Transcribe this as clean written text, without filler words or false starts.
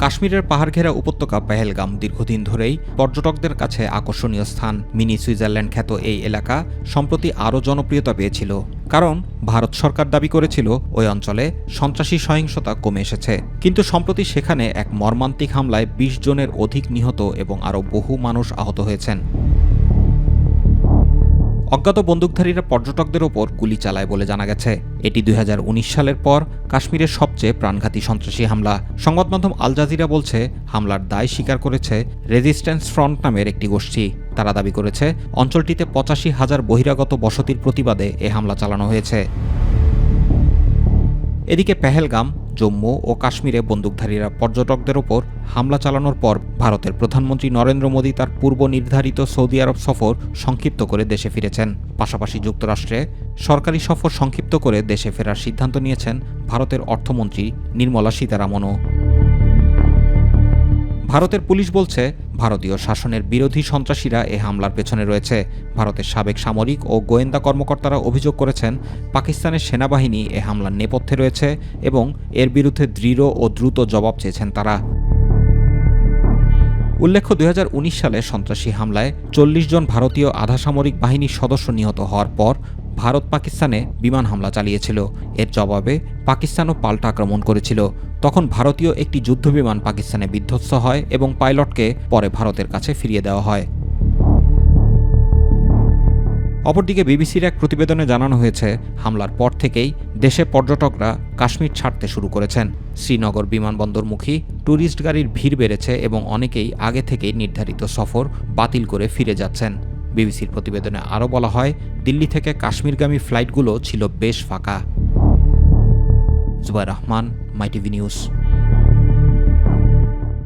কাশ্মীরের পাহাড়ঘেরা উপত্যকা পেহেলগাম দীর্ঘদিন ধরেই পর্যটকদের কাছে আকর্ষণীয় স্থান। মিনি সুইজারল্যান্ড খ্যাত এই এলাকা সম্প্রতি আরও জনপ্রিয়তা পেয়েছিল, কারণ ভারত সরকার দাবি করেছিল ওই অঞ্চলে সন্ত্রাসী সহিংসতা কমে এসেছে। কিন্তু সম্প্রতি সেখানে এক মর্মান্তিক হামলায় ২০ জনের অধিক নিহত এবং আরও বহু মানুষ আহত হয়েছেন। অজ্ঞাত বন্দুকধারীরা পর্যটকদের ওপর গুলি চালায় বলে জানা গেছে। এটি ২০১৯ সালের পর কাশ্মীরের সবচেয়ে প্রাণঘাতী সন্ত্রাসী হামলা। সংবাদমাধ্যম আল জাজিরা বলছে, হামলার দায় স্বীকার করেছে রেজিস্ট্যান্স ফ্রন্ট নামের একটি গোষ্ঠী। তারা দাবি করেছে অঞ্চলটিতে ৮৫,০০০ বহিরাগত বসতির প্রতিবাদে এ হামলা চালানো হয়েছে। এদিকে পেহেলগাম, জম্মু ও কাশ্মীরে বন্দুকধারীরা পর্যটকদের ওপর হামলা চালানোর পর ভারতের প্রধানমন্ত্রী নরেন্দ্র মোদী তার পূর্ব নির্ধারিত সৌদি আরব সফর সংক্ষিপ্ত করে দেশে ফিরেছেন। পাশাপাশি যুক্তরাষ্ট্রে সরকারি সফর সংক্ষিপ্ত করে দেশে ফেরার সিদ্ধান্ত নিয়েছেন ভারতের অর্থমন্ত্রী নির্মলা সীতারামনও। ভারতের পুলিশ বলছে, ভারতীয় শাসনের বিরোধী সন্ত্রাসীরা এ হামলার পেছনে রয়েছে। ভারতের সাবেক সামরিক ও গোয়েন্দা কর্মকর্তারা অভিযোগ করেছেন, পাকিস্তানের সেনাবাহিনী এ হামলার নেপথ্যে রয়েছে এবং এর বিরুদ্ধে দৃঢ় ও দ্রুত জবাব চেয়েছেন তারা। উল্লেখ্য, ২০১৯ সালে সন্ত্রাসী হামলায় ৪০ জন ভারতীয় আধাসামরিক বাহিনীর সদস্য নিহত হওয়ার পর ভারত পাকিস্তানে বিমান হামলা চালিয়েছিল। এর জবাবে পাকিস্তানও পাল্টা আক্রমণ করেছিল। তখন ভারতীয় একটি যুদ্ধবিমান পাকিস্তানে বিধ্বস্ত হয় এবং পাইলটকে পরে ভারতের কাছে ফিরিয়ে দেওয়া হয়। অপরদিকে বিবিসির এক প্রতিবেদনে জানানো হয়েছে, হামলার পর থেকেই দেশে পর্যটকরা কাশ্মীর ছাড়তে শুরু করেছেন। শ্রীনগর বিমানবন্দরমুখী ট্যুরিস্ট গাড়ির ভিড় বেড়েছে এবং অনেকেই আগে থেকেই নির্ধারিত সফর বাতিল করে ফিরে যাচ্ছেন। বিবিসির প্রতিবেদনে আরও বলা হয়, দিল্লি থেকে কাশ্মীরগামী ফ্লাইটগুলো ছিল বেশ ফাঁকা। জুবাইর রহমান, মাই টিভি নিউজ।